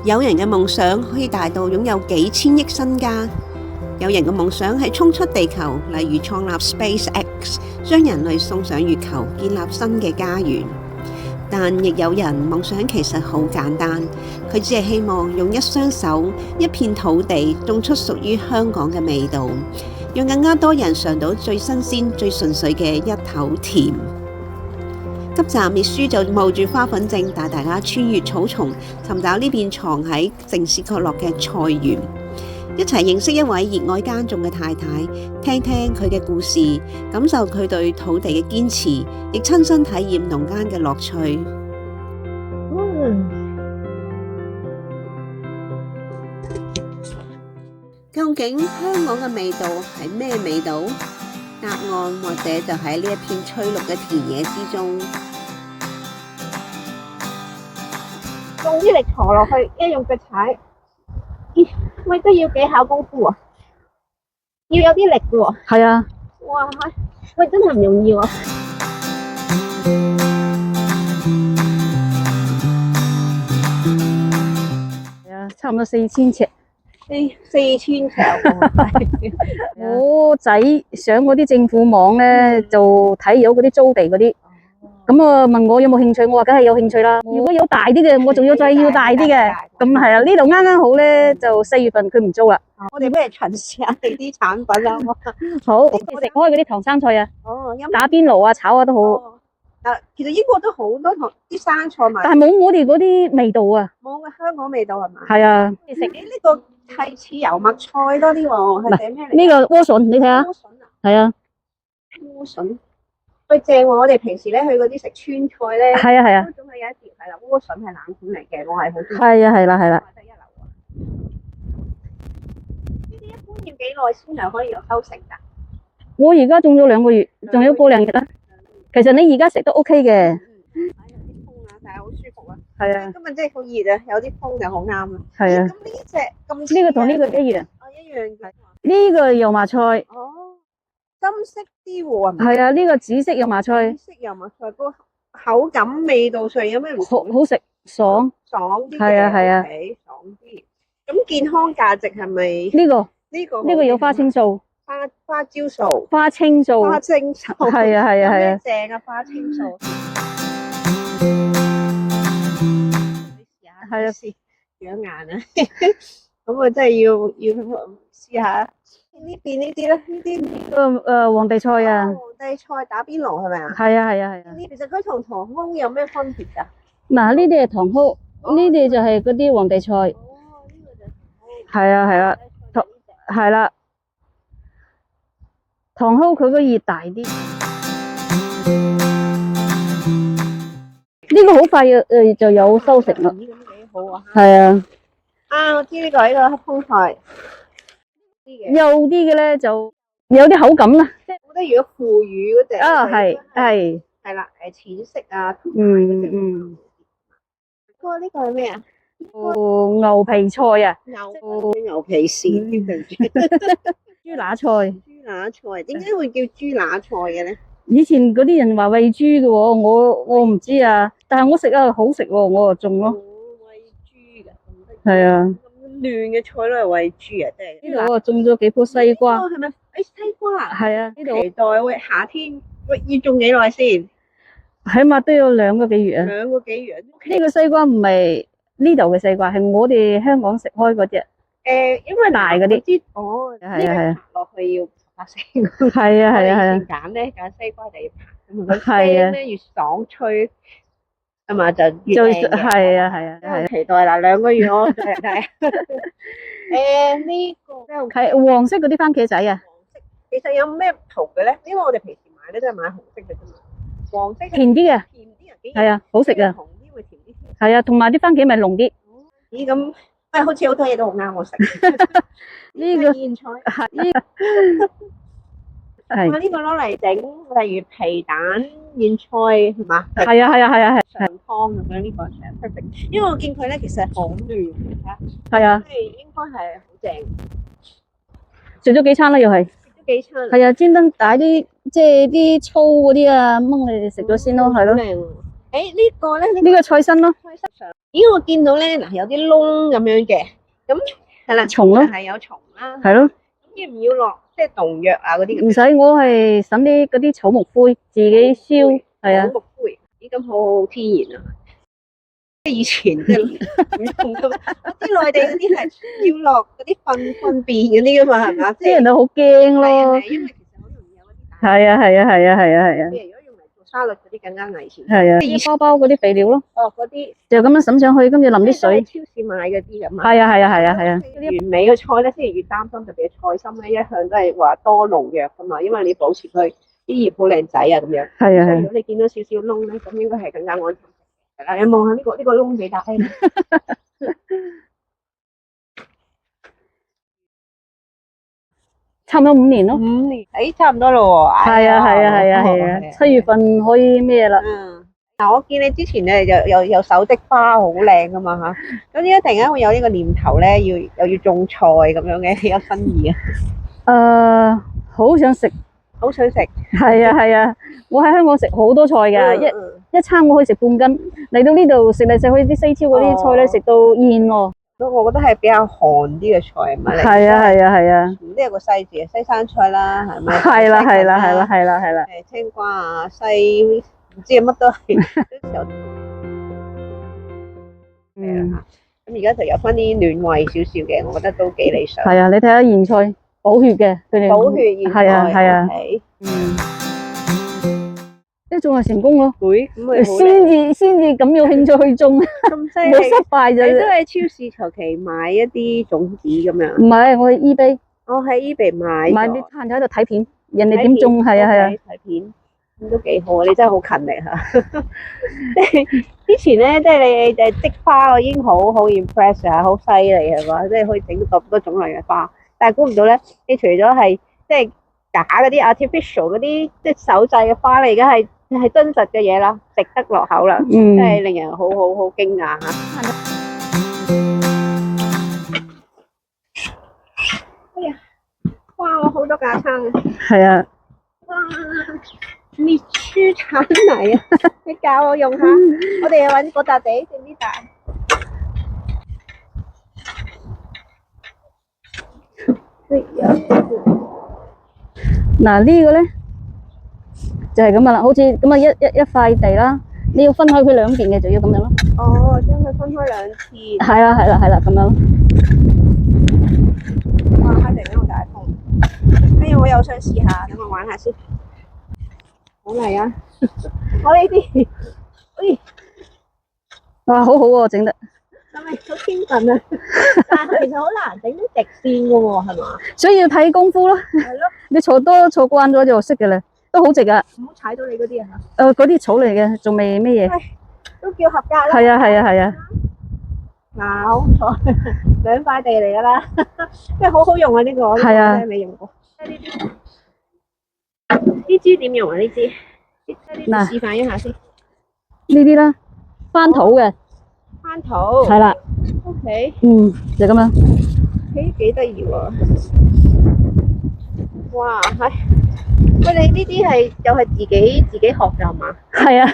有人嘅夢想可以大到擁有幾千億身家，有人嘅夢想係衝出地球，例如創立 SpaceX， 將人類送上月球，建立新嘅家園。但亦有人夢想其實好簡單，佢只係希望用一雙手、一片土地種出屬於香港嘅味道，讓更加多人嘗到最新鮮、最純粹嘅一口甜。今集滅書就冒住花粉症帶大家穿越草叢，尋找呢邊藏喺城市角落嘅菜園，一齊認識一位熱愛耕種嘅太太，聽聽佢嘅故事，感受佢對土地嘅堅持，亦親身體驗農耕嘅樂趣。究竟香港嘅味道係咩味道？答案或者就喺呢一片翠綠嘅田野之中。用啲力鋤落去，一用腳踩，喂都要幾下功夫啊！要有啲力嘅喎。係啊，哇，喂真係唔容易喎。係啊，差唔多4000尺。4000尺我仔上嗰啲政府網咧，就睇有嗰啲租地嗰啲，咁啊問我有冇興趣，我話梗係有興趣啦。如果有大啲嘅，我仲要再要大啲嘅。咁係啊，呢度啱啱好咧，就4月份佢唔租啦。我哋不如巡視下你啲產品啦。好，我哋食開嗰啲唐生菜啊，哦，打邊爐啊，炒啊都好。嗱，其實英國都好多同啲生菜賣，但係冇我哋嗰啲味道啊。冇嘅香港味道係嘛？係啊，食呢個係似油麥菜多啲喎，係寫咩嚟？呢個萵筍，你睇下。萵筍啊，係啊，萵筍，喂正喎！我哋平時咧去嗰啲食川菜咧，係啊係啊，都總係有一條係啦，萵筍係冷盤嚟嘅，我係好中意。係啊係啦係啦。得一流啊！呢啲一般要幾耐先係可以有收成㗎？我而家種咗2個月，仲有個2日啦。其實你而家食都 OK 嘅。有啲風啊，但係好舒服啊。係啊。今日真係好熱啊，有啲風就好啱啊。係啊。咁呢隻咁呢個同呢個一樣。哦，一樣嘅。呢個油麻菜。哦，深色啲喎。係啊，呢個紫色油麻菜。紫色油麻菜個口感味道上有咩唔同？好食，爽啲嘅。係啊係啊。爽啲。咁健康價值係咪？呢個有花青素。花椒素、花青素，係啊係啊係啊，正啊花青素。係啊，試養顏啊，咁啊真係要試下呢邊呢啲咧，呢啲皇帝菜啊，皇帝菜打邊爐係咪啊？係啊係啊係啊。其實佢同糖蒿有咩分別㗎？嗱，呢啲係糖蒿，呢啲就係嗰啲皇帝菜。哦，呢個就係糖蒿。係啊係啦，係啦。糖蒿佢個葉大啲，呢個好快就有收成啦。咁幾好啊！係啊。啊，我知呢個係個黑通菜。幼啲嘅咧就有啲口感啦。即係我覺得如果腐乳嗰隻啊係啦，淺色啊。嗯。呢個係咩啊？牛皮菜啊。牛皮糍，對唔住。豬乸菜。豬乸菜，點解會叫豬乸菜嘅咧？以前嗰啲人話餵豬嘅喎，我唔知啊，但係我食啊好食喎，我就種咯。餵豬㗎？係啊。咁嫩嘅菜都係餵豬啊，真係。呢度我種咗幾棵西瓜。係咪？西瓜。係啊，呢度。期待喂夏天，喂要種幾耐先？起碼都要2個幾月啊。2個幾月。呢個西瓜唔係呢度嘅西瓜，係我哋香港食開嗰隻。因為大嗰啲。哦。係啊係啊。落去要拍聲。係啊係啊係啊。揀西瓜就要拍，係啊。咩越爽吹，係嘛就越靚嘅。係啊係啊係啊。期待啦，2個月我睇睇。呢個係黃色嗰啲番茄仔啊。其實有咩圖嘅咧？因為我哋平時買咧都係買紅色嘅啫嘛。黃色甜啲嘅。甜啲啊？係啊，好食啊。紅啲會甜啲。係啊，同埋啲番茄咪濃啲。咦咁，好似好多嘢都好啱我食。呢個莧菜係。呢個攞嚟整，例如皮蛋莧菜係嘛？係啊係啊係啊係。上湯咁樣呢個係 perfect， 因為我見佢咧其實好嫩嚇。係啊。即係應該係好正。食咗幾餐啦又係。幾餐？係啊，專登帶啲即係啲粗嗰啲啊，掹你哋食咗先咯，係咯。呢個咧，呢個菜心咯，咦，我見到咧，嗱有啲窿咁樣嘅，咁係啦，蟲咯係有蟲啦，係咯，要唔要落即係農藥啊嗰啲咁？唔使，我係揾啲嗰啲草木灰自己燒，係啊草，木灰，咦咁好天然啊！即係以前即係唔用噶嘛，我知內地嗰啲係要落嗰啲糞便嗰啲噶嘛，係嘛？即係啲人都好驚係咯，係，因為其實好容易有嗰啲大係啊係啊係啊係啊係啊，譬如如果用嚟做沙律嗰啲更加危險。係啊，啲包包嗰啲肥料咯，哦，嗰啲就咁樣揼上去，跟住淋啲即係水，超市買嗰啲咁啊。係啊係啊係啊係啊，完美嘅菜咧，先係越擔心，特別係菜心咧，一向都係話多農藥噶嘛，因為你保持佢啲葉好靚仔啊咁樣。係啊係啊，所以如果你見到少少窿咧，咁應該係更加安全。係啦，你望下呢個窿幾大咧？差唔多5年咯， 5年，誒，差唔多咯喎。係啊係啊係啊係啊，7月份可以咩啦？嗯，嗱，我見你之前咧有手織花好靚噶嘛嚇，咁點解突然間會有呢個念頭咧，又要種菜咁樣嘅，有新意啊？好想食，好想食。係啊係啊，我喺香港食好多菜㗎，一餐我可以食半斤，嚟到呢度食嚟食去啲西超嗰啲菜咧，食到厭喎。我覺得係比較寒啲嘅菜，係咪？係啊係啊係啊，呢有個西字，西生菜啦，係咪？係啦係啦係啦係啦係啦，誒，青瓜啊，西唔知乜都係。咁而家就有翻啲暖胃少少嘅，我覺得都幾理想。係啊，你睇下芫菜補血嘅，佢哋補血芫菜。係啊係啊，一種係成功咯，會咁咪好先至咁有興趣去種，咁犀冇利。失敗就你都喺超市求其買一啲種子咁樣。唔係，我去 eBay 我喺 eBay 買買啲攤就喺度睇片，人哋點種，係啊係啊，睇片咁都幾好啊！你真係好勤力嚇。即係之前咧，即係你織花，我已經好 impress 啊，好犀利係嘛？即係可以整到咁多種類嘅花，但係估唔到咧，你除咗係即係假嗰啲 artificial 嗰啲即係手製嘅花，你而家係真實嘅嘢啦，食得落口啦，真係令人好驚訝嚇。哎呀，哇！我好多架撐啊！係啊，哇！滅豬產泥啊！你教我用下，我哋又揾嗰笪地整啲大。嗱呢個咧就係咁啊啦，好似咁啊一塊地啦，你要分開佢兩邊嘅，就要咁樣咯。哦，將佢分開兩次。係啦係啦係啦，咁樣咯。哇！突然間好大風，哎呀，我又想試下，等我玩下先。好嚟啊！我呢啲，哎，哇，好好喎，整得。係咪好天分啊？但係其實好難整到直線噶喎，係嘛？所以要睇功夫咯。係咯，你坐慣咗就識嘅啦，都好直噶。唔好踩到你嗰啲啊！嗰啲草嚟嘅，仲未咩嘢。都叫合格啦。係啊係啊係啊。嗱，好唔錯，兩塊地嚟噶啦，即係好好用啊！呢個係啊，真係未用過。呢支點用啊？呢支嗱，示範一下先。呢啲啦，翻土嘅。翻土。係啦。OK。就咁樣。幾得意喎！哇，係。喂，你呢啲係又係自己學㗎係嘛？係啊。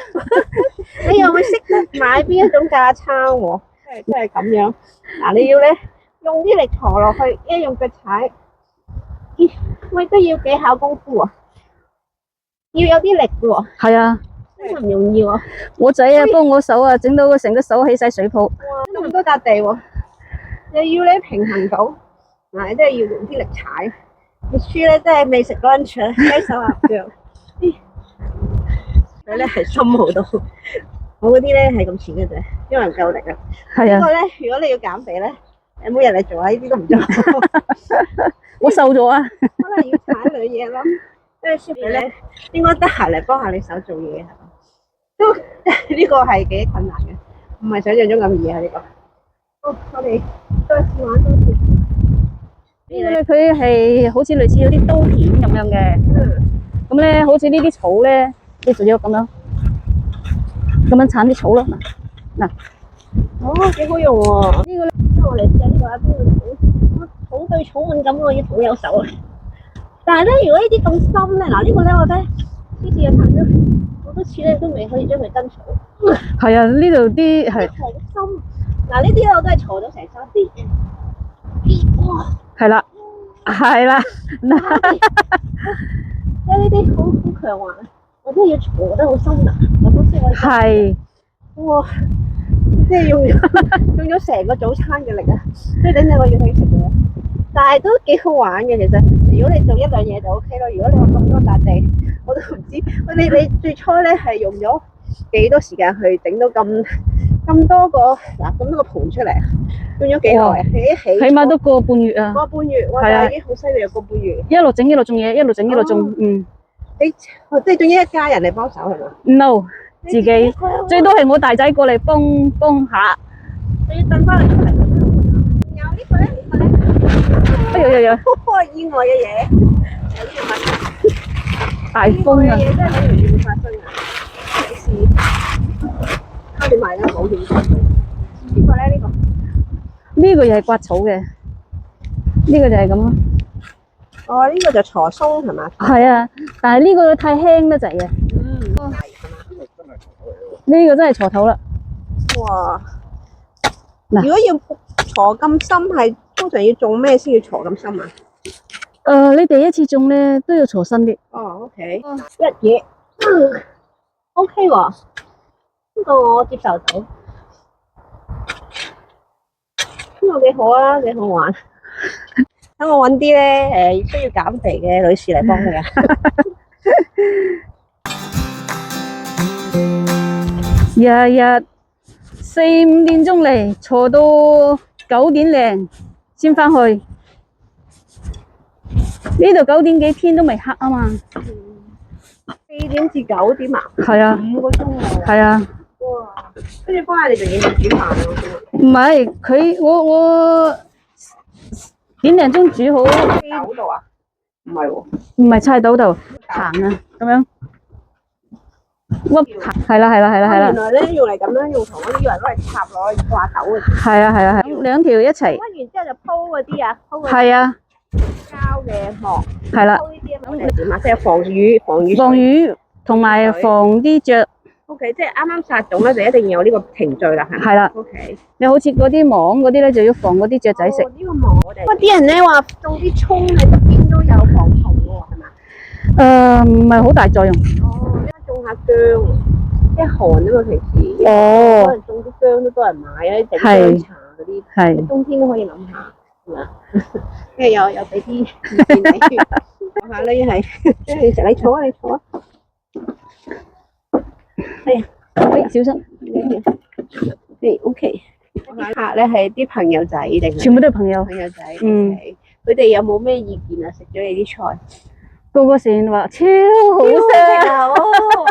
你又會識得買邊一種架撐喎？即係咁樣。嗱，你要咧用啲力鋤落去，一用腳踩，咦？喂，都要幾考功夫啊！要有啲力嘅喎。係啊。真係唔容易喎。我仔啊，幫我手啊，整到成個手起晒水泡。哇！咁多笪地喎，又要咧平衡到，嗱，你真係要用啲力踩。你書咧真係未食 lunch 啊，雞手鴨腳。佢咧係深好多，我嗰啲咧係咁淺嘅啫，因為唔夠力啊。係啊。不過咧，如果你要減肥咧，你每日嚟做下呢啲都唔做。我瘦咗啊！可能要踩兩嘢咯。跟住書咧，應該得閒嚟幫下你手做嘢係嘛？都呢個係幾困難嘅，唔係想象中咁易啊呢個。好，我哋再試玩多次。呢個咧佢係好似類似有啲刀片咁樣嘅，咁咧好似呢啲草咧，你就要咁樣鏟啲草咯。嗱，哦，幾好用喎！呢個咧，我嚟試下呢個啊，邊個草？草對草敏感喎，要好有手啊！但係咧，如果呢啲咁深咧，嗱呢個咧，我覺得呢次又彈咗好多多次咧，都未可以將佢爭取。係啊，呢度啲係好深。嗱，呢啲咧我都係坐咗成3年。哇！係啦，係啦，因為呢啲好強橫，我真係要坐得好深啊，咁先可以。係。哇！即係用咗成個早餐嘅力啊！即係等陣我要去食嘢，但係都幾好玩嘅。其實如果你做1兩嘢就 OK 咯。如果你話咁多笪地，我都唔知。你最初咧係用咗幾多時間去整到咁多個咁多個盤出嚟？用咗幾耐？起碼都個半月啊！個半月，哇！已經好犀利啊！個半月一路整一路種嘢，一路整一路種。嗯。你即係仲要一家人嚟幫手係嘛 ？No， 自己最多係我大仔過嚟幫下。你要掟翻佢出嚟。有呢個咧？呢個咧？有。意外嘅嘢，有啲乜？大風啊！嘢真係好容易會發生啊！有事，你買啦，保險。呢個咧？呢個又係刮草嘅，呢個就係咁咯。哦，呢個就鋤松係嘛？係啊，但係呢個太輕得滯啊。嗯。呢個真係鋤頭啦。哇！如果要鋤咁深，係通常要種咩先要鋤咁深啊？你第一次種咧都要鋤深啲。哦 ，OK。一嘢，OK 喎，呢個我接受到。呢個幾好啊，幾好玩。等我揾啲咧，需要減肥嘅女士嚟幫佢啊。日日4、5點鐘嚟，坐到9點零先返去。呢度9點幾天都未黑啊嘛。4點至9點啊？係啊。5個鐘喎。係啊。哇！跟住幫下你仲要煮飯啊？唔係，我點零鐘煮好。豆度啊？唔係喎。唔係菜豆度，行啊，咁樣。屈係啦。原來咧用嚟咁樣用同，我以為攞嚟插落去掛豆嘅。係啊，兩條一齊。屈完之後就鋪嗰啲啊，鋪係啊。膠嘅殼。係啦。鋪呢啲咁點啊？即係防雨。防雨同埋防啲雀。OK， 即係啱啱撒種咧，就一定要有呢個程序啦，係咪？係啦。OK。你好似嗰啲網嗰啲咧，就要防嗰啲雀仔食。呢個網我哋。不過啲人咧話種啲葱喺側邊都有防蟲喎，係嘛？唔係好大作用。哦，而家種下薑，即係寒啊嘛，平時。哦。可能種啲薑都多人買啊，啲整薑茶嗰啲。係。冬天都可以諗下，係嘛？跟住有俾啲意見你。講下呢係，即係食你坐啊，你坐啊。小心。OK。客咧係啲朋友仔定係？全部都係朋友。朋友仔。佢哋有冇咩意見啊？食咗你啲菜，個個食完話超好食啊！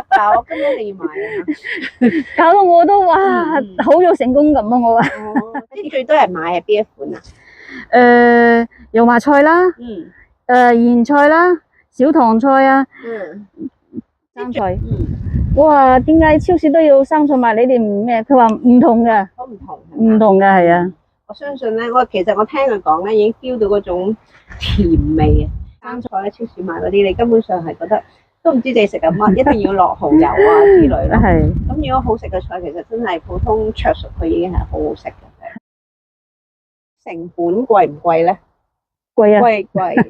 但係我今日一定要買啊！搞到我都哇，好有成功感啊！我話。啲最多人買係邊一款啊？油麻菜啦。莧菜啦，小棠菜啊。生菜。哇！點解超市都要生菜賣？你哋唔咩？佢話唔同嘅。好唔同。唔同嘅係啊。我相信咧，其實我聽佢講咧，已經 feel 到嗰種甜味啊！生菜咧，超市買嗰啲，你根本上係覺得都唔知你食緊乜，一定要落蠔油啊之類咯。係。咁如果好食嘅菜，其實真係普通灼熟，佢已經係好好食嘅。成本貴唔貴咧？貴啊！貴。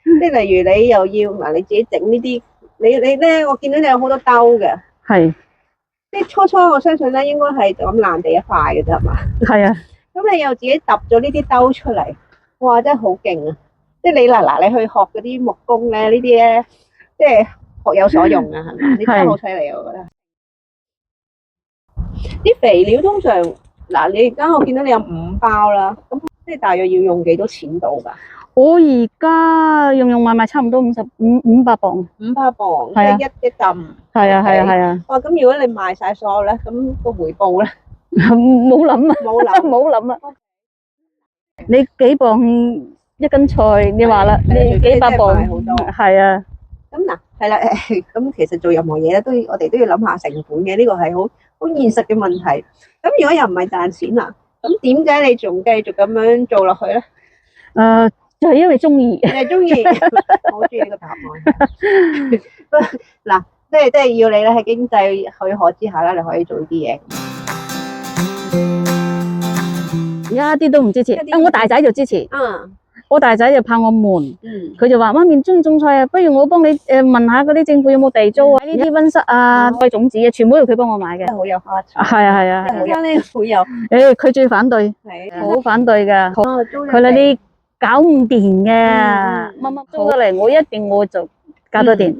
即係例如你又要嗱，你自己整呢啲，你咧，我見到你有好多兜嘅。係。即係初我相信咧，應該係咁爛地一塊嘅啫，係嘛？係啊。咁你又自己揼咗呢啲兜出嚟，哇！真係好勁啊！即係你嗱，你去學嗰啲木工咧，呢啲咧，即係學有所用啊，係咪？你真係好犀利，我覺得。啲肥料通常嗱，你而家我見到你有5包啦，咁即係大約要用幾多錢到㗎？我而家用埋差唔多500磅。500磅，即係一浸。係啊。哇！咁如果你賣晒所有咧，咁個回報咧？冇諗啊！冇諗啊！你幾磅一斤菜？你話啦，你幾百磅？係啊。咁嗱，係啦，咁其實做任何嘢咧，我哋都要諗下成本嘅，呢個係好現實嘅問題。咁如果又唔係賺錢啦，咁點解你仲繼續咁樣做落去咧？就係因為中意。你係中意，我好中意呢個答案。嗱，即係要你咧喺經濟許可之下咧，你可以做呢啲嘢。而家一啲都唔支持，我大仔就支持，嗯我大仔就怕我悶，嗯，佢就話媽咪中意種菜啊，不如我幫你問下嗰啲政府有冇地租啊，呢啲溫室啊、栽種子啊，全部都佢幫我買嘅。真係好有開頭。係啊係啊，而家咧好有佢最反對，係好反對噶，哦，租佢嗰啲搞唔掂嘅，乜乜租得嚟，我一定我就搞得掂。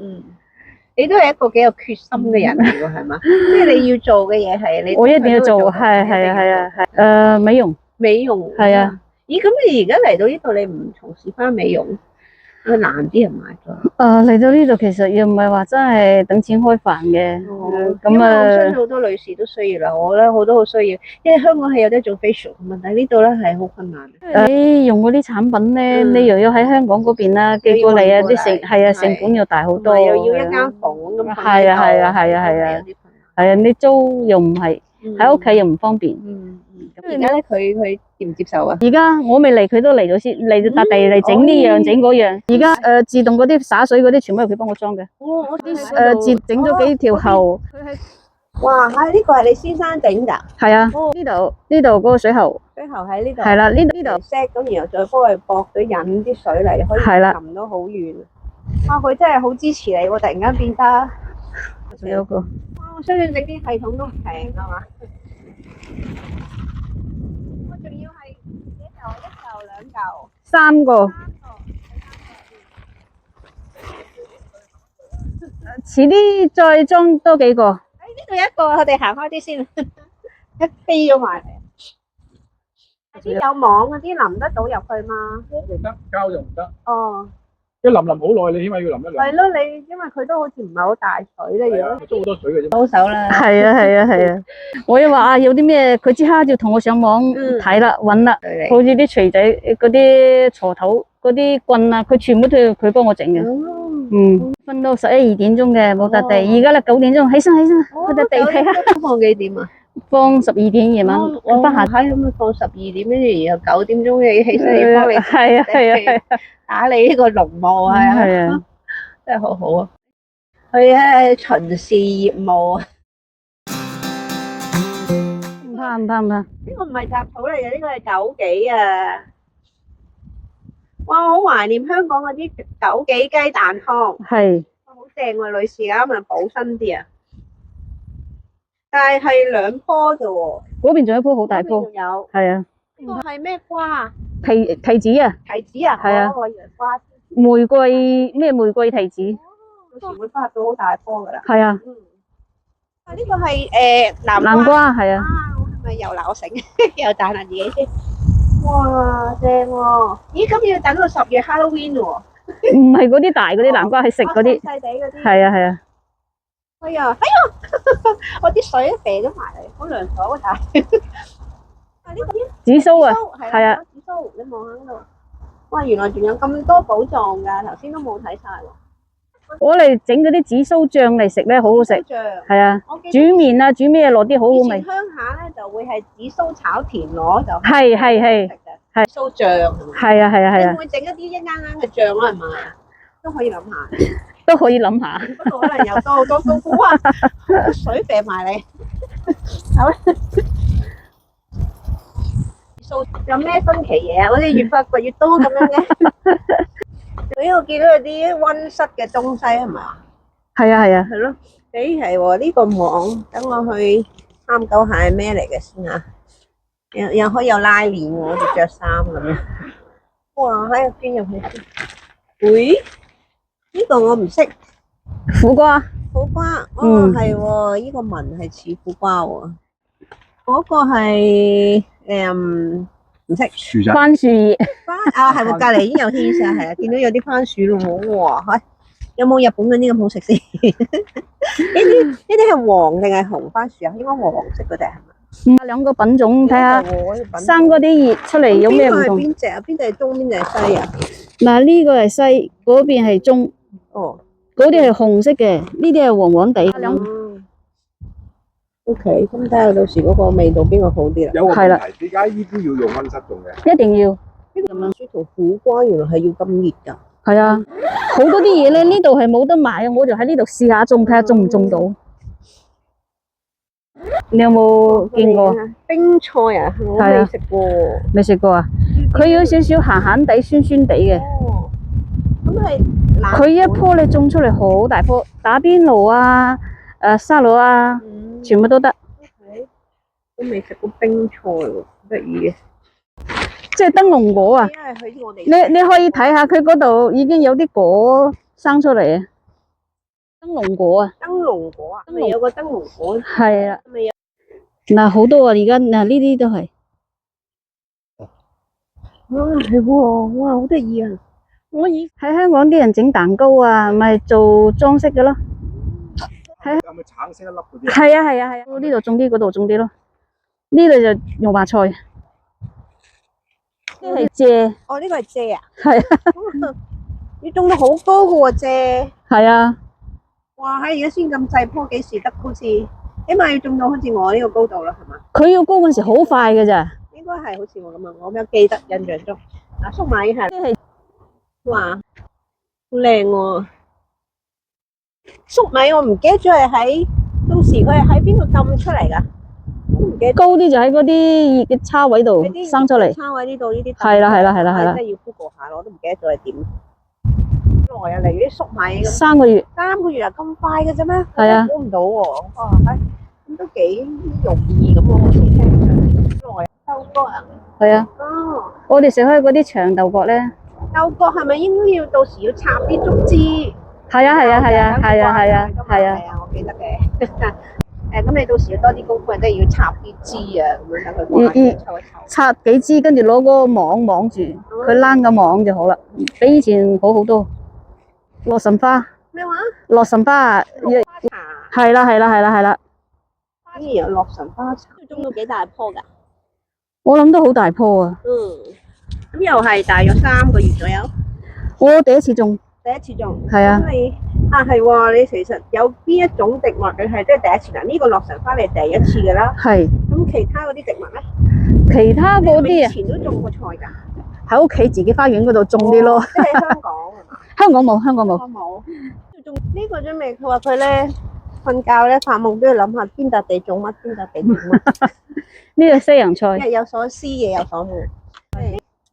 你都係一個幾有決心嘅人嚟喎，係嘛？即係你要做嘅嘢係你，我一定要做，係美容，美容係啊。咦，咁你而家嚟到呢度，你唔從事翻美容，會難啲人買咗。嚟到呢度其實又唔係話真係等錢開飯嘅，咁啊，我相信好多女士都需要啦，我咧好多好需要，因為香港係有得做 facial 嘅問題，呢度咧係好困難。你用嗰啲產品咧，你又要喺香港嗰邊啦寄過嚟啊，啲成本又大好多，又要一間房咁。係啊，你租又唔係喺屋企又唔方便。咁而家咧，佢接唔接受啊？而家我未嚟，佢都嚟咗先，嚟咗笪地嚟整呢樣整嗰樣。而家自動嗰啲灑水嗰啲，全部係佢幫我裝嘅。自整咗幾條喉。哇！呢個係你先生整㗎？係啊，呢度嗰個水喉。水喉喺呢度。係啦，呢度 set 咁，然後再幫佢駁咗引啲水嚟，可以撳到好遠。哇！佢真係好支持你喎！突然間變得。仲有個。哇！我相信整啲系統都唔平係嘛？我仲要係一嚿兩嚿。三個。遲啲再裝多幾個。呢度一個，我哋行開啲先，一飛咗埋嚟。啲有網嗰啲淋得到入去嘛？網就得，膠就唔得。哦。一淋好耐，你起碼要淋一兩。係咯，因為佢都好似唔係好大水咧，如果租好多水嘅啫。高手啦。係啊，我又話有啲咩，佢即刻就同我上網睇啦，揾啦，好似啲錘仔、嗰啲鋤頭、嗰啲棍啊，佢全部都要佢幫我整嘅。瞓到11、2點鐘嘅冇笪地，而家咧9點鐘起身，嗰笪地睇下。放幾點啊？放12點夜晚，翻下睇咁放12點，跟住然後9點鐘又要起身要幫你。係啊，打理呢個農務係啊，真係好好啊！佢巡視業務啊。唔怕。呢個唔係雜草嚟嘅，呢個係枸杞啊！哇，我好懷念香港嗰啲枸杞雞蛋湯。係。好正喎，女士啱咪補身啲啊！但係2棵啫喎。嗰邊仲有一棵好大棵。仲有。係啊。呢個係咩瓜啊？提子啊。提子啊？係啊。我以為瓜。玫瑰提子。到時會發到好大棵噶啦。係啊。呢個係南瓜係啊。我係咪又鬧醒？又彈下自己先。哇，正喎！咦，咁要等到10月 Halloween 喎？唔係嗰啲大嗰啲南瓜，係食嗰啲。細地嗰啲。係啊。哎呀，我啲水都射咗埋嚟，好涼爽啊！呢個紫蘇啊，係啊，紫蘇，你望下嗰度。哇，原來仲有咁多寶藏㗎，頭先都冇睇晒喎。我嚟整嗰啲紫蘇醬嚟食咧，好好食。係啊，煮麵啊，煮咩落啲好好味。鄉下咧就會係紫蘇炒田螺就係紫蘇醬。係啊。你會整一啲一啱啱嘅醬啦，係咪啊？都可以諗下。都可以諗下。不過可能又多好多功夫啊！水射埋你。好啦。有咩新奇嘢啊？我哋越發掘越多咁樣嘅。我見到有啲溫室嘅東西係咪啊？係啊。係咯。係喎，呢個網，等我去探究下係咩嚟嘅先啊！又可以有拉鏈喎，好似着衫咁樣。哇！喺入邊入去先。會？呢個我唔識。苦瓜。係喎，呢個紋係似苦瓜喎。嗰個係唔識。薯仔。番薯葉。係喎，隔離已經有牽晒，係啊，見到有啲番薯咯，哇！有冇日本嗰啲咁好食先？呢啲係黃定係紅番薯啊？應該黃色嗰隻係咪？兩個品種，睇下生嗰啲葉出嚟有咩唔同？邊隻啊？邊隻係中，邊隻係西啊？嗱，呢個係西，嗰邊係中。哦。嗰啲係紅色嘅，呢啲係黃黃地。OK， 咁睇下到時嗰個味道邊個好啲啦。有個問題，點解呢啲要用溫室種嘅？一定要。呢個樹同苦瓜原來係要咁熱㗎。係啊。好多啲嘢咧，呢度係冇得買啊，我就喺呢度試下種，睇下種唔種到。你有冇見過？冰菜啊，我係啊未食過。未食過啊？佢有少少鹹鹹地、酸酸地嘅。哦，咁係佢一棵你種出嚟好大棵，打邊爐啊、沙律啊，全部都得。都未食過冰菜喎，得意嘅。即係燈籠果啊！因為喺我哋你可以睇下佢嗰度已經有啲果生出嚟啊！燈籠果啊，燈籠果啊，咪有個燈籠果，係啊，咪有嗱好多啊！而家嗱呢啲都係。係喎，哇好得意啊！我以喺香港啲人整蛋糕啊，咪做裝飾嘅咯。有冇橙色一粒嗰啲啊？係啊係啊係啊，呢度種啲，嗰度種啲咯。呢度就油麻菜，呢係蔗，哦呢個係蔗啊，係啊要種到好高嘅喎蔗。係啊，哇！喺而家先咁細棵，幾時得？好似起碼要種到好似我呢個高度啦，係嘛？佢要高嗰陣時好快嘅咋。應該係好似我咁啊，我有記得印象中。啊，粟米係即係哇，好靚喎！粟米我唔記得咗係喺到時佢係喺邊度浸出嚟㗎？我唔記得。高啲就喺嗰啲熱嘅叉位度生出嚟。叉位呢度呢啲係啦係啦係啦係啦真係要 Google 下咯，我都唔記得咗係點。耐啊，嚟啲粟米咁3個月， 3個月啊，咁快嘅啫咩？係啊估唔到喎。哇，咁都幾容易咁喎，好似聽上耐豆角啊。係啊，哦，我哋食開嗰啲長豆角咧。豆角係咪應該要到時要插啲竹枝？係啊係啊係啊係啊係啊係啊，係啊，我記得嘅。咁你到時要多啲功夫，即係要插啲枝啊，咁樣等佢掛住抽一抽。插幾支，跟住攞嗰個網網住，佢躝個網就好啦，比以前好好多。洛神花，咩話？洛神花啊，落花茶。係啦係啦係啦係啦，竟然有洛神花茶，種到幾大棵㗎？我諗都好大棵啊！咁又係大約3個月左右。我第一次種，第一次種。係啊咁你係喎，你其實有邊一種植物你係即係第一次嗱？呢個洛神花你係第一次㗎啦。係咁其他嗰啲植物咧？其他嗰你係咪啲啊以前都種過菜㗎？喺屋企自己花園嗰度種啲咯。即係喺香港係嘛？香港冇，香港冇。我冇。種呢個啫未，佢話佢咧瞓覺咧發夢都要諗下邊笪地種乜，邊笪地種乜。呢個西洋菜，日有所思，夜有所夢。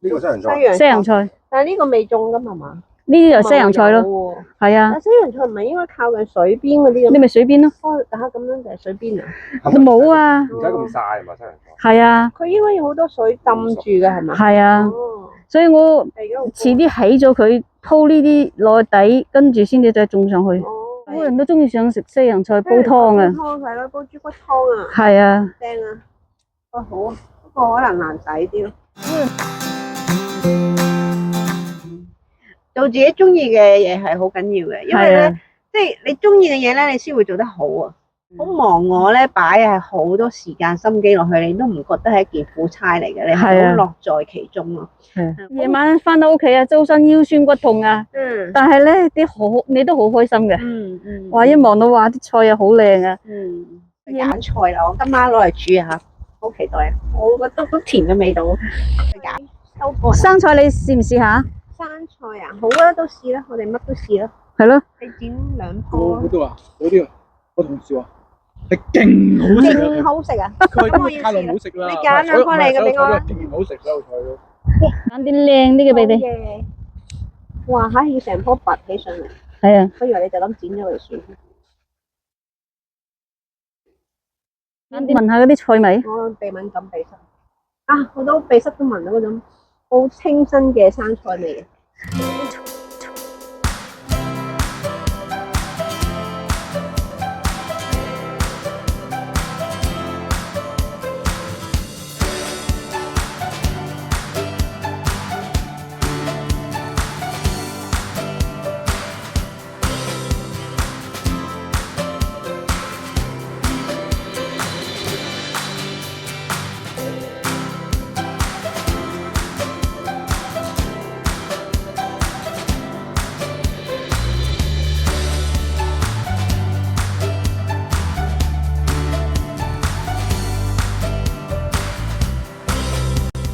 呢個西洋菜。西洋菜，但係呢個未種㗎係嘛？呢啲就西洋菜咯。咯。係啊，但西洋菜唔係應該靠近水邊嗰啲你咁？咪水邊咯。哦，咁樣就係水邊啊？冇啊，唔使咁曬係嘛西洋菜？係啊，佢應該有好多水浸住㗎係嘛？係啊，哦，所以我係嗰個遲啲起咗佢，鋪呢啲落底，跟住先至再種上去。哦，好多人都中意想食西洋菜煲湯啊，煲湯係咯，煲豬骨湯啊，係啊，正啊，哦好啊，不過可能難洗啲咯。做自己中意嘅嘢係好緊要嘅，因為咧係啊，，即係你中意嘅嘢咧，你先會做得好啊。好忙我咧，擺係好多時間心機落去，你都唔覺得係一件苦差嚟嘅，你係好樂在其中咯。係啊夜晚翻到屋企啊，周身腰酸骨痛啊，嗯但係咧你都好開心嘅。嗯。哇！一望到哇，啲菜又好靚啊，揀菜啦，我今晚攞嚟煮下，好期待啊！我覺得都甜嘅味道。去揀收過生菜你試唔試下？生菜啊，好啊，都試啦，我哋乜都試啦。係咯，你剪2棵，嗰度啊，嗰啲啊，我同事話係勁好食勁啊！好食啊！佢咁我要太耐試啦冇食啦。你揀兩棵嚟嘅俾我啦勁好食所有菜都。揀啲靚啲嘅俾你。嘅。哇！嚇要成棵拔起上嚟，係啊，我以為你就咁剪咗佢算。聞下嗰啲菜味。我鼻敏感鼻塞啊！我都鼻塞都聞到嗰種好清新嘅生菜味。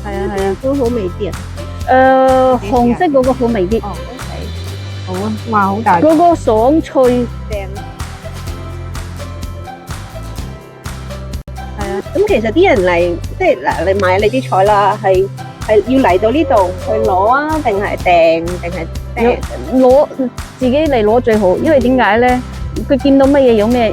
係啊係啊，都好味啲啊！紅色嗰個好味啲。哦，OK。好啊，哇，好大嗰個爽脆。正。係啊，咁其實啲人嚟，即係嗱，你買你啲菜啦，係要嚟到呢度去攞啊，定係訂，定係攞自己嚟攞最好，因為點解咧？佢見到乜嘢有咩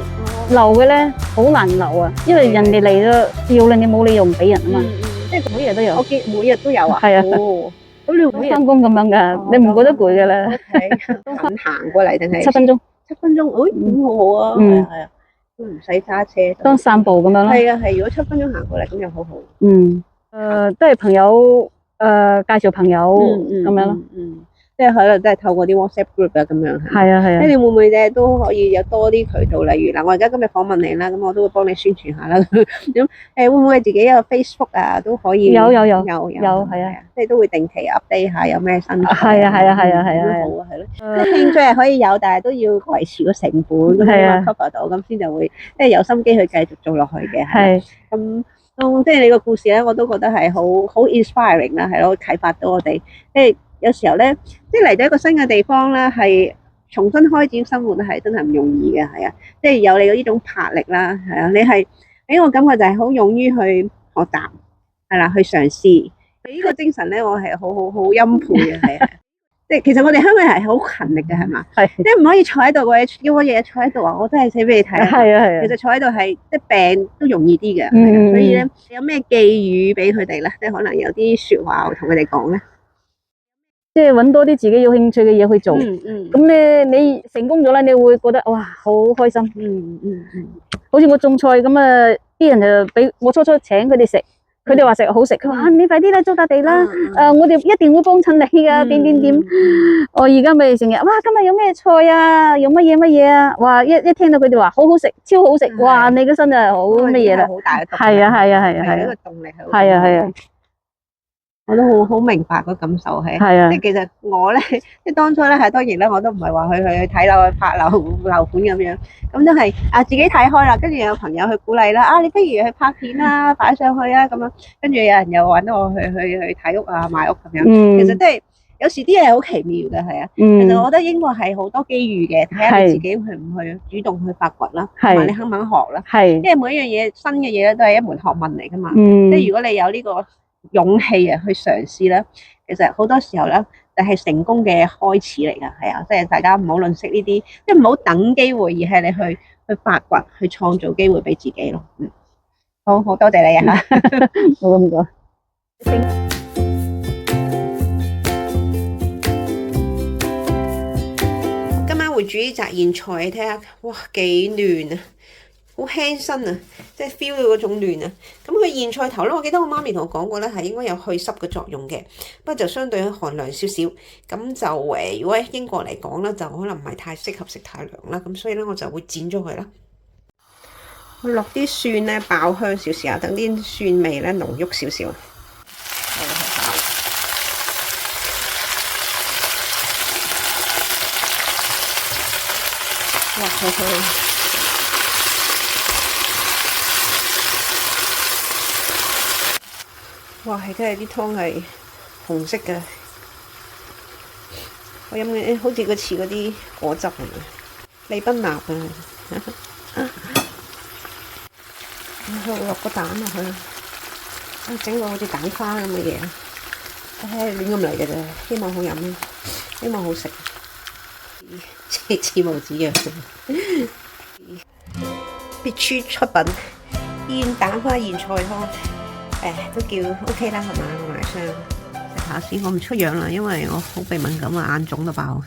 留嘅咧，好難留啊！因為人哋嚟咗要啦，你冇理由唔俾人啊嘛。即係每日都有我，見每日都有啊。係啊。哦，咁你好似翻工咁樣噶，你唔覺得攰噶啦？近行過嚟定係7分鐘， 7分鐘？誒，咁好好啊，係啊係啊，都唔使揸車。當散步咁樣咯。係啊係，如果7分鐘行過嚟咁又好好。都係朋友介紹朋友咁樣咯。即係可能都係透過啲 WhatsApp group 啊咁樣。係啊係啊。即係你會唔會咧都可以有多啲渠道？例如嗱，我而家今日訪問你啦，咁我都會幫你宣傳下啦。咁會唔會自己有 Facebook 啊都可以？有係啊，即係都會定期 update 下有咩新。係啊。都好啊，係咯。即係興趣係可以有，但係都要維持個成本咁啊 cover 到，咁先就會即係有心機去繼續做落去嘅。係。咁即係你個故事咧，我都覺得係好 inspiring 啦，係咯，啟發到我哋。即係有時候咧，即係嚟到一個新嘅地方咧，係重新開展生活咧，係真係唔容易嘅，係啊，即係有你嘅呢種魄力啦，係啊，你係俾我感覺就係好勇於去學習，係啦，去嘗試。呢個精神咧，我係好欽佩嘅，係啊。即係其實我哋香港人係好勤力嘅，係嘛？係。即係唔可以坐喺度嘅，叫我日日坐喺度啊！我真係寫俾你睇。係啊。其實坐喺度係即係病都容易啲嘅，所以咧有咩寄語俾佢哋咧？即係可能有啲説話同佢哋講咧。即係揾多啲自己有興趣嘅嘢去做。咁咧你成功咗啦，你會覺得哇好開心。好似我種菜咁啊，啲人就俾我初請佢哋食。佢哋話食好食，佢話你快啲啦，租笪地啦，我哋一定會幫襯你噶，點。我而家咪成日，哇，今日有咩菜啊，有乜嘢啊，哇，一聽到佢哋話好好食，超好食，哇，你個心就好乜嘢啦，好大嘅動力，係啊，呢個動力係啊。我都好明白個感受係，即係其實我咧，即係當初咧係當然咧，我都唔係話去睇樓去拍樓款咁樣，咁都係自己睇開啦，跟住有朋友去鼓勵啦，你不如去拍片啦，擺上去啊咁樣，跟住有人又揾我去睇屋啊買屋咁樣，其實即係有時啲嘢好奇妙嘅係啊，其實我覺得應該係好多機遇嘅，睇下你自己去唔去主動去發掘啦，同埋你肯唔肯學啦，因為每一樣嘢新嘅嘢咧都係一門學問嚟噶嘛，即係如果你有呢個勇氣啊，去嘗試啦，其實好多時候咧，就係成功嘅開始嚟噶，係啊，即係大家唔好吝嗇呢啲，即係唔好等機會，而係你去發掘，去創造機會俾自己咯。好多謝你啊！冇咁講。今晚會煮呢紮莧菜，你睇下，哇，幾嫩啊！好輕身啊，即係 feel 到嗰種嫩啊。咁佢莧菜頭咧，我記得我媽咪同我講過咧，係應該有去濕嘅作用嘅，不過就相對寒涼少少。咁就如果喺英國嚟講咧，就可能唔係太適合食太涼啦。咁所以咧，我就會剪咗佢啦。我落啲蒜咧，爆香少少啊，等啲蒜味咧濃郁少少。哇！哇！係真係啲湯係紅色嘅，我飲嘅好似個似嗰啲果汁咁啊，利賓納啊，落個蛋落去，整個好似蛋花咁嘅嘢，亂咁嚟嘅啫，希望好飲，希望好食，似無止藥必出品煙蛋花莧菜湯。都叫 OK 啦，係嘛？我買箱食下先，我唔出樣啦，因為我好鼻敏感啊，眼腫到爆。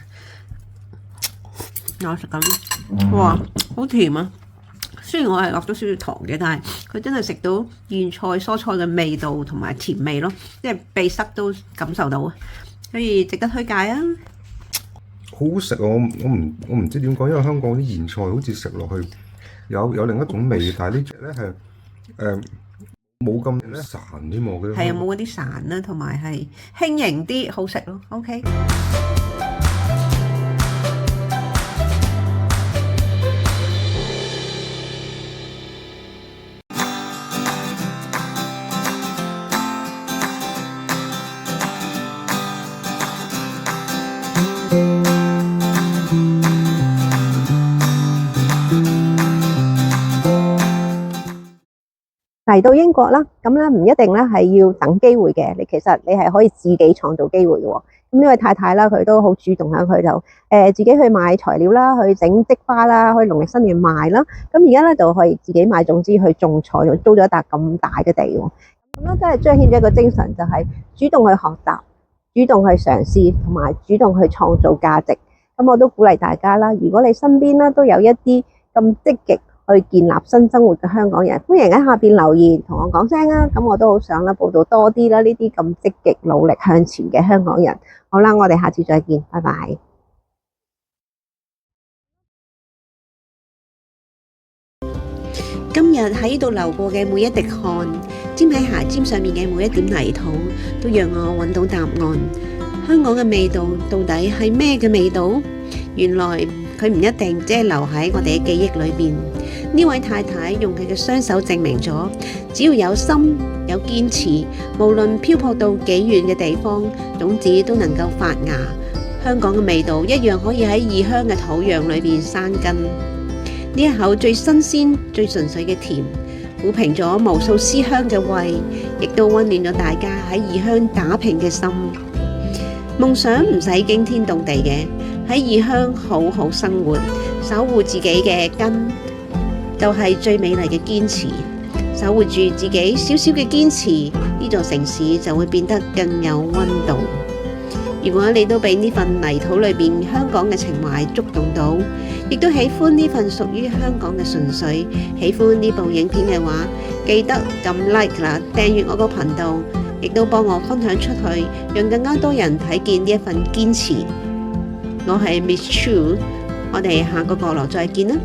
我食緊啲，哇，好甜啊！雖然我係落咗少少糖嘅，但係佢真係食到莧菜蔬菜嘅味道同埋甜味咯，即係鼻塞都感受到，所以值得推介啊！好好食啊！我唔知點講，因為香港啲莧菜好似食落去有另一種味，但係呢隻咧係冇咁潺添喎，我覺得係啊，冇嗰啲潺啦，同埋係輕盈啲，好食咯。OK。嚟到英國啦，咁咧唔一定咧係要等機會嘅，其實你係可以自己創造機會嘅喎。咁呢位太太啦，佢都好主動啦，佢就自己去買材料啦，去整織花啦，去農曆新年賣啦。咁而家咧就可以自己買種子去種菜，又租咗一笪咁大嘅地喎。咁咧真係彰顯咗一個精神，就係主動去學習、主動去嘗試同埋主動去創造價值。咁我都鼓勵大家啦，如果你身邊咧都有一啲咁積極去建立新生活嘅香港人，歡迎喺下邊留言同我講聲啊！咁我都好想啦，報道多啲啦，呢啲咁積極努力向前嘅香港人。好啦，我哋下次再見，拜拜。今日喺度流過嘅每一滴汗，沾喺鞋尖上面嘅每一點泥土，都讓我揾到答案。香港嘅味道到底係咩嘅味道？原來佢唔一定只係留喺我哋嘅記憶裏邊。呢位太太用佢嘅雙手證明咗，只要有心有堅持，無論漂泊到幾遠嘅地方，種子都能夠發芽。香港嘅味道一樣可以喺異鄉嘅土壤裏邊生根。呢一口最新鮮、最純粹嘅甜，撫平咗無數思鄉嘅胃，亦都溫暖咗大家喺異鄉打拼嘅心。夢想唔使驚天動地嘅，喺異鄉好好生活，守護自己嘅根，就係最美麗嘅堅持。守護住自己少少嘅堅持，呢座城市就會變得更有溫度。如果你都被呢份泥土裏邊香港嘅情懷觸動到，亦都喜歡呢份屬於香港嘅純粹，喜歡呢部影片嘅話，記得撳 like 啦，訂閱我個頻道，亦都幫我分享出去，讓更加多人睇見呢一份堅持。我係 Miss Chu，我哋下個角落再見啦。